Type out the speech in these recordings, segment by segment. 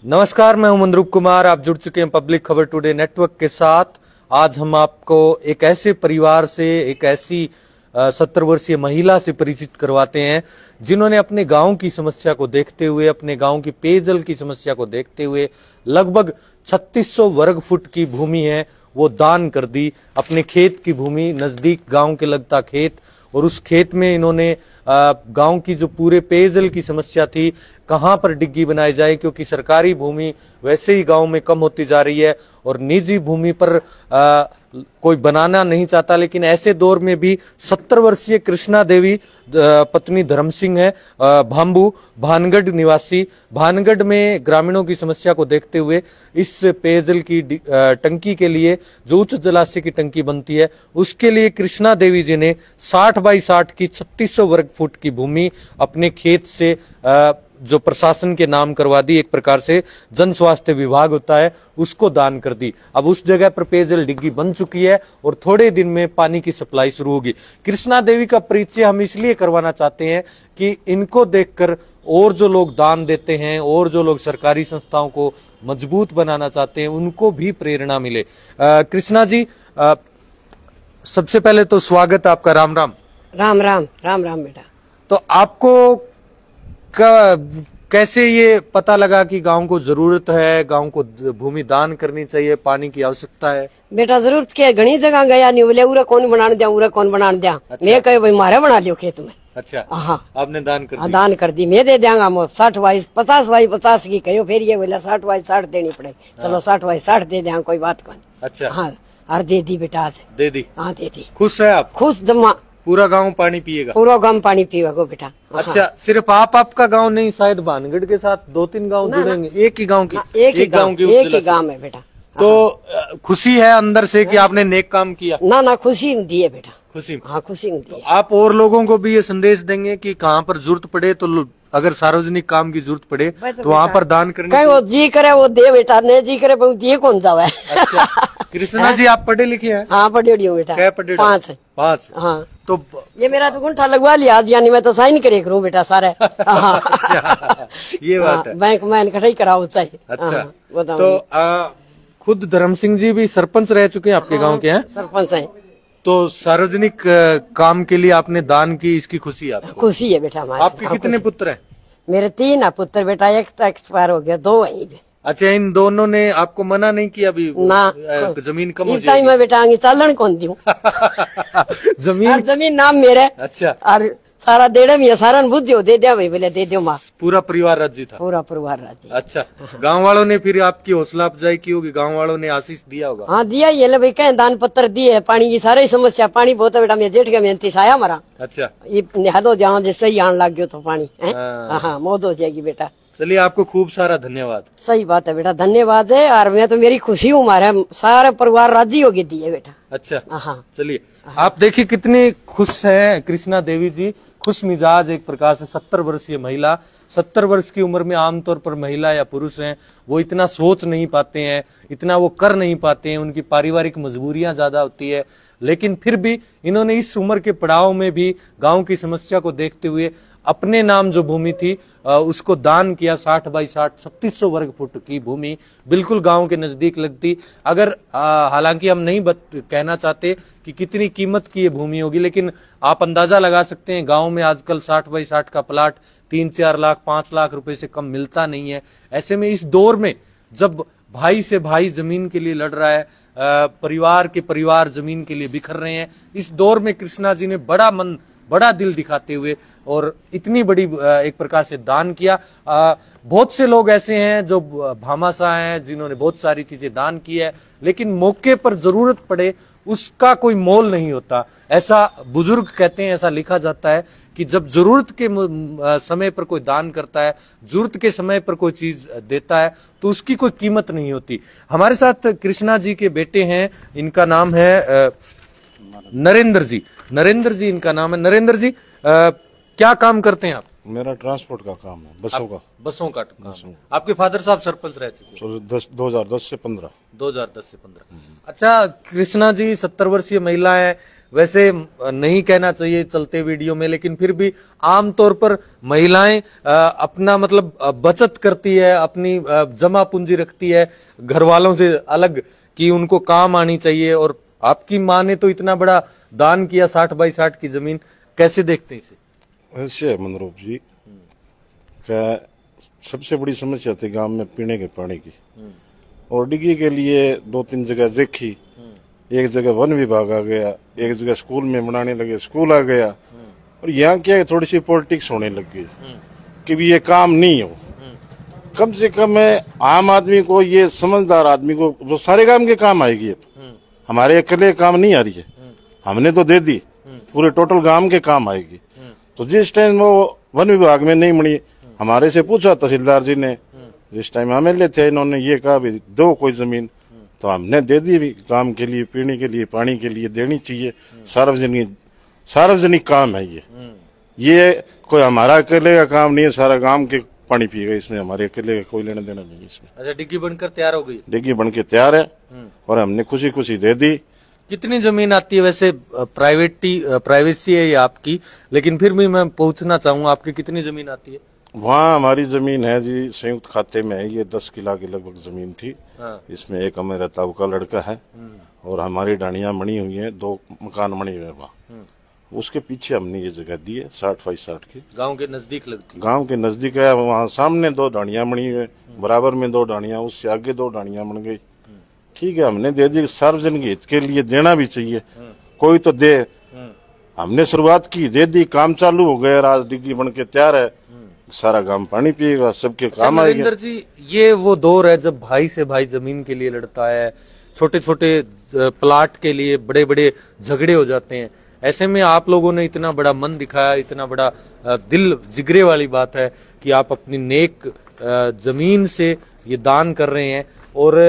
नमस्कार, मैं हूं मंद्रूप कुमार। आप जुड़ चुके हैं पब्लिक खबर टुडे नेटवर्क के साथ। आज हम आपको एक ऐसे परिवार से, एक ऐसी 70 वर्षीय महिला से परिचित करवाते हैं जिन्होंने अपने गांव की समस्या को देखते हुए, अपने गांव की पेयजल की समस्या को देखते हुए लगभग 3600 वर्ग फुट की भूमि है वो दान कर दी। अपने खेत की भूमि, नजदीक गांव के लगता खेत, और उस खेत में इन्होंने गांव की जो पूरे पेयजल की समस्या थी, कहां पर डिग्गी बनाई जाए, क्योंकि सरकारी भूमि वैसे ही गांव में कम होती जा रही है और निजी भूमि पर कोई बनाना नहीं चाहता। लेकिन ऐसे दौर में भी 70 वर्षीय कृष्णा देवी, पत्नी धर्म सिंह है, भांबू भानगढ़ निवासी, भानगढ़ में ग्रामीणों की समस्या को देखते हुए इस पेयजल की टंकी के लिए, जो उच्च जलाशय की टंकी बनती है, उसके लिए कृष्णा देवी जी ने 60 बाई 60 की 3600 वर्ग फुट की भूमि अपने खेत से जो प्रशासन के नाम करवा दी, एक प्रकार से जन स्वास्थ्य विभाग होता है, उसको दान कर दी। अब उस जगह पर पेयजल डिग्गी बन चुकी है और थोड़े दिन में पानी की सप्लाई शुरू होगी। कृष्णा देवी का परिचय हम इसलिए करवाना चाहते हैं कि इनको देखकर और जो लोग दान देते हैं और जो लोग सरकारी संस्थाओं को मजबूत बनाना चाहते हैं, उनको भी प्रेरणा मिले। कृष्णा जी, सबसे पहले तो स्वागत आपका। राम राम। राम राम। राम राम बेटा। तो आपको कैसे ये पता लगा कि गांव को जरूरत है, गांव को भूमि दान करनी चाहिए, पानी की आवश्यकता है? बेटा जरूरत क्या, घनी जगह गया नहीं, बोले उरा कौन बनाने दिया, उरा कौन बनाने दिया। अच्छा। मैं कहे भाई मारे बना लियो खेत में। अच्छा। हाँ, आपने दान कर दी? दान कर दी। मैं दे देंगा 60 बाई 50 की कहो, फिर ये बोला 60 बाई 60 देनी पड़ेगी। चलो 60 बाई 60 दे देंगे, कोई बात कौन। अच्छा। हाँ, और दे दी बेटा, आज दे दी। हाँ दे दी। खुश है आप? खुश जमा। पूरा गांव पानी पिएगा? पूरा गांव पानी पिएगा बेटा। अच्छा, सिर्फ आपका गांव नहीं, शायद भानगढ़ के साथ 2-3 गांव जुड़ेंगे? एक ही गांव की? एक ही गांव है बेटा। तो खुशी है अंदर से कि आपने नेक काम किया? ना खुशी दी है बेटा, खुशी। हाँ खुशी दी है। आप और लोगों को भी ये संदेश देंगे कि कहाँ पर जरूरत पड़े, तो अगर सार्वजनिक काम की जरूरत पड़े तो वहाँ पर दान करनी चाहिए? वो जी करे वो दे बेटा, नहीं जी करे दिए कौन जावे। अच्छा। कृष्णा जी, आप पढ़े लिखे हैं? हाँ पढ़े हूँ बेटा। क्या पढ़े? 5। हाँ। तो ये मेरा तो गुंठा लगवा लिया आज, यानी मैं तो साइन करे करूँ बेटा सारे। अच्छा, ये बात है। बैंक में इकट्ठा कराओ चाहिए। अच्छा। तो खुद धर्म सिंह जी भी सरपंच रह चुके हैं आपके गांव के? हैं सरपंच हैं। तो सार्वजनिक काम के लिए आपने दान की, इसकी खुशी है आपको? खुशी है बेटा हमारे। आपके कितने पुत्र हैं? मेरे 3 पुत्र बेटा, एक तो एक्सपायर हो गया, 2 वही। अच्छा, इन दोनों ने आपको मना नहीं किया अभी? ना, जमीन कम हो जाएगी। मैं बेटा आगे चालन कौन दूं। जमीन नाम मेरे। अच्छा। और सारा देड़े में सारा बुद्धि हो, दे दिया भाई, बोले दे दो माँ। पूरा परिवार राजी था? पूरा परिवार राजी। अच्छा। गांव वालों ने फिर आपकी हौसला अफजाई की होगी, गांव वालों ने आशीष दिया होगा? हाँ दिया, ये भाई कहे दान पत्र दिए। पानी की सारी समस्या, पानी बहुत है बेटा, मैं जेठ का मेहनती साया मरा। अच्छा। ये निहादो जहाँ जैसे ही आने लग गयो तो पानी। हाँ, मौत हो जाएगी बेटा। चलिए, आपको खूब सारा धन्यवाद। सही बात है बेटा, धन्यवाद है। और मैं तो मेरी खुशी हूँ, हमारे सारा परिवार राजी होगी दिए बेटा। अच्छा। हाँ। चलिए, आप देखिए कितनी खुश है कृष्णा देवी जी, खुश मिजाज एक प्रकार से। 70 वर्षीय महिला, 70 वर्ष की उम्र में आमतौर पर महिला या पुरुष हैं, वो इतना सोच नहीं पाते हैं, इतना वो कर नहीं पाते हैं, उनकी पारिवारिक मजबूरियां ज्यादा होती है। लेकिन फिर भी इन्होंने इस उम्र के पड़ाव में भी गांव की समस्या को देखते हुए अपने नाम जो भूमि थी उसको दान किया। 60 बाई 60 3600 वर्ग फुट की भूमि, बिल्कुल गांव के नजदीक लगती। अगर हालांकि हम नहीं कहना चाहते कि कितनी कीमत की ये भूमि होगी, लेकिन आप अंदाजा लगा सकते हैं, गांव में आजकल 60 बाई 60 का प्लाट 3-4 लाख 5 लाख रुपए से कम मिलता नहीं है। ऐसे में इस दौर में जब भाई से भाई जमीन के लिए लड़ रहा है, परिवार के परिवार जमीन के लिए बिखर रहे हैं, इस दौर में कृष्णा जी ने बड़ा दिल दिखाते हुए और इतनी बड़ी एक प्रकार से दान किया। बहुत से लोग ऐसे हैं जो भामाशाह हैं, जिन्होंने बहुत सारी चीजें दान की है, लेकिन मौके पर जरूरत पड़े उसका कोई मोल नहीं होता। ऐसा बुजुर्ग कहते हैं, ऐसा लिखा जाता है कि जब जरूरत के समय पर कोई दान करता है, जरूरत के समय पर कोई चीज देता है, तो उसकी कोई कीमत नहीं होती। हमारे साथ कृष्णा जी के बेटे हैं, इनका नाम है नरेंद्र जी। नरेंद्र जी इनका नाम है। नरेंद्र जी, क्या काम करते हैं आप? मेरा ट्रांसपोर्ट का काम है, बसों का काम। आपके फादर साहब सरपंच रह चुके हैं? 2010 से 15। 2010 से 15। अच्छा, कृष्णा जी 70 वर्षीय महिला है, वैसे नहीं कहना चाहिए चलते वीडियो में, लेकिन फिर भी आमतौर पर महिलाएं अपना मतलब बचत करती है, अपनी जमा पूंजी रखती है घर वालों से अलग, कि उनको काम आनी चाहिए। और आपकी माँ ने तो इतना बड़ा दान किया 60 बाई 60 की जमीन, कैसे देखते हैं इसे? ऐसे है मनरूप जी का सबसे बड़ी समस्या थी गांव में पीने के पानी की, और डिग्गी के लिए 2-3 जगह देखी। एक जगह वन विभाग आ गया, एक जगह स्कूल में बनाने लगे, स्कूल आ गया। और यहाँ क्या है, थोड़ी सी पॉलिटिक्स होने लग गई कि भी ये काम नहीं हो। कम से कम आम आदमी को, ये समझदार आदमी को वो सारे काम के काम आएगी। हमारे अकेले काम नहीं आ रही है, हमने तो दे दी, पूरे टोटल गांव के काम आएगी। तो जिस टाइम वो वन विभाग में नहीं बनी, हमारे से पूछा तहसीलदार जी ने, जिस टाइम एमएलए थे, इन्होंने ये कहा भी दो कोई जमीन, तो हमने दे दी। भी काम के लिए, पीने के लिए, पानी के लिए देनी चाहिए। सार्वजनिक काम है ये कोई हमारा अकेले का काम नहीं है। सारा गांव के पानी पिएगा, इसमें हमारे अकेले का कोई लेना देना नहीं इसमें। अच्छा, डिग्गी बनकर तैयार हो गई? डिग्गी बन के तैयार है और हमने खुशी खुशी दे दी। कितनी जमीन आती है वैसे? प्राइवेसी है ये आपकी, लेकिन फिर भी मैं पूछना चाहूंगा आपकी कितनी जमीन आती है? वहाँ हमारी जमीन है जी, संयुक्त खाते में है, ये 10 किला के लगभग जमीन थी। इसमें एक हमें ताऊ का लड़का है और हमारी डाणियां बनी हुई हैं, 2 मकान बने हुए हैं वहाँ। उसके पीछे हमने ये जगह दी है 60 बाई 60 की। गांव के नजदीक लगती? गांव के नजदीक है। वहाँ सामने 2 डाणियां बनी हुई है, बराबर में 2 डाणियां, उससे आगे 2 डाणियां बन गई। ठीक है, हमने दे दी। सार्वजनिक हित के लिए देना भी चाहिए, कोई तो दे। हमने शुरुआत की, दे दी, काम चालू हो गया। आज डिग्गी बन के तैयार है, सारा गांव पानी पिएगा, सबके काम आएगा। नरेंद्र जी, ये वो दौर है जब भाई से भाई जमीन के लिए लड़ता है, छोटे छोटे प्लाट के लिए बड़े बड़े झगड़े हो जाते हैं। ऐसे में आप लोगों ने इतना बड़ा मन दिखाया, इतना बड़ा दिल जिगरे वाली बात है कि आप अपनी नेक जमीन से ये दान कर रहे हैं। और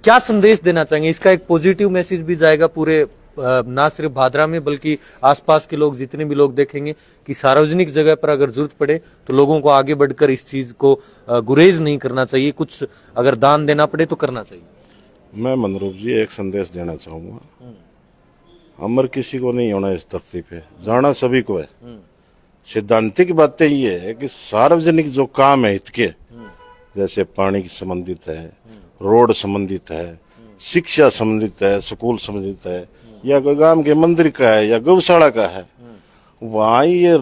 क्या संदेश देना चाहेंगे? इसका एक पॉजिटिव मैसेज भी जाएगा पूरे ना सिर्फ भादरा में बल्कि आसपास के लोग, जितने भी लोग देखेंगे कि सार्वजनिक जगह पर अगर जरूरत पड़े तो लोगों को आगे बढ़कर इस चीज को गुरेज नहीं करना चाहिए, कुछ अगर दान देना पड़े तो करना चाहिए। मैं मनरूप जी एक संदेश देना चाहूंगा, अमर किसी को नहीं होना इस धरती पे, जाना सभी को है। सिद्धांतिक बातें ये है कि सार्वजनिक जो काम है हित के, जैसे पानी संबंधित है, रोड संबंधित है, शिक्षा संबंधित है, स्कूल संबंधित है, या कोई गांव के मंदिर का है या गौशाला का है, वहाँ ये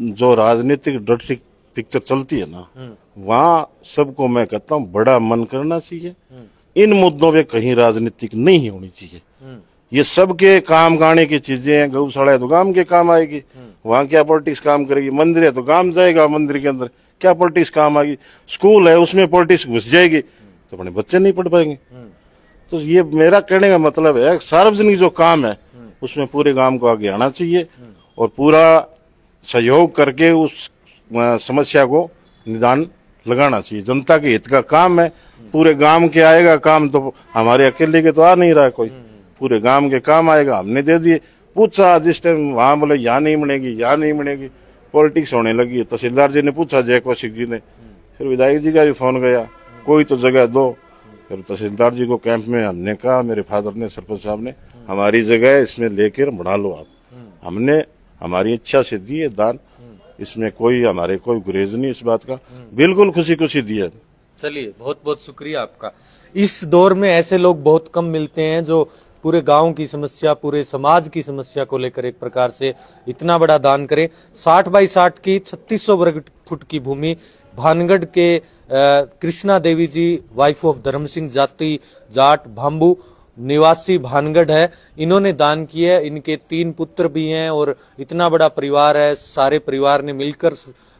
जो राजनीतिक डर्टी पिक्चर चलती है ना, वहाँ सबको मैं कहता हूँ बड़ा मन करना चाहिए। इन मुद्दों पे कहीं राजनीतिक नहीं होनी चाहिए। ये सबके काम गाने की चीजें हैं। गौशाला है तो गांव के काम आएगी, वहाँ क्या पॉलिटिक्स काम करेगी। मंदिर है तो गांव जाएगा, मंदिर के अंदर क्या पॉलिटिक्स काम आएगी। स्कूल है उसमें पॉलिटिक्स घुस जाएगी तो अपने बच्चे नहीं पढ़ पाएंगे। तो ये मेरा कहने का मतलब है, सार्वजनिक जो काम है उसमें पूरे गांव को आगे आना चाहिए और पूरा सहयोग करके उस समस्या को निदान लगाना चाहिए। जनता के हित का काम है, पूरे गांव के आएगा काम, तो हमारे अकेले के तो आ नहीं रहा कोई, पूरे गांव के काम आएगा। हमने दे दिए। पूछा जिस टाइम वहां बोले यहाँ नहीं बनेगी, यहाँ नहीं बनेगी, पॉलिटिक्स होने लगी। तहसीलदार जी ने पूछा, जय कौशिक जी ने, फिर विधायक जी का भी फोन गया, कोई तो जगह दो। फिर तहसीलदार जी को कैंप में हमने कहा, मेरे फादर ने, सरपंच साहब ने, हमारी जगह है, इसमें लेकर बना लो आप। हमने हमारी इच्छा से दिए दान, इसमें कोई हमारे कोई गुरेज नहीं इस बात का, बिल्कुल खुशी खुशी दिया। चलिए, बहुत बहुत शुक्रिया आपका। इस दौर में ऐसे लोग बहुत कम मिलते हैं जो पूरे गांव की समस्या, पूरे समाज की समस्या को लेकर एक प्रकार से इतना बड़ा दान करे। 60 बाई 60 की 3600 वर्ग फुट की भूमि भानगढ़ के कृष्णा देवी जी, वाइफ ऑफ धर्म सिंह जाट भाम्बू, निवासी भानगढ़ है, इन्होंने दान की है। इनके 3 पुत्र भी हैं और इतना बड़ा परिवार है, सारे परिवार ने मिलकर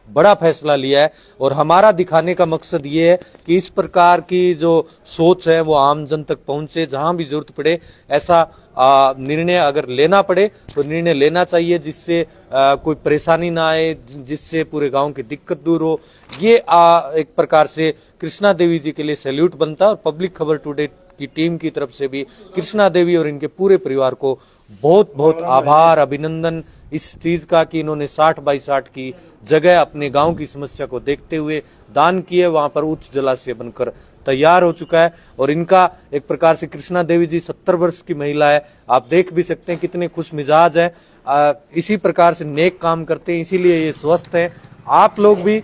बड़ा फैसला लिया है। और हमारा दिखाने का मकसद ये है कि इस प्रकार की जो सोच है वो आम जन तक पहुंचे। जहां भी जरूरत पड़े ऐसा निर्णय अगर लेना पड़े तो निर्णय लेना चाहिए, जिससे कोई परेशानी ना आए, जिससे पूरे गांव की दिक्कत दूर हो। ये एक प्रकार से कृष्णा देवी जी के लिए सैल्यूट बनता है। और पब्लिक खबर टुडे की टीम की तरफ से भी कृष्णा देवी और इनके पूरे परिवार को बहुत बहुत आभार, अभिनंदन इस चीज का कि इन्होंने 60 बाई 60 की जगह अपने गांव की समस्या को देखते हुए दान किए। वहां पर उच्च जलाशय बनकर तैयार हो चुका है और इनका एक प्रकार से कृष्णा देवी जी 70 वर्ष की महिला है, आप देख भी सकते हैं कितने खुश मिजाज है। इसी प्रकार से नेक काम करते हैं, इसीलिए ये स्वस्थ हैं। आप लोग भी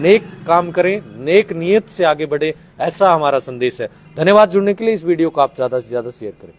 नेक काम करें, नेक नियत से आगे बढ़े, ऐसा हमारा संदेश है। धन्यवाद जुड़ने के लिए। इस वीडियो को आप ज्यादा से ज्यादा शेयर करें।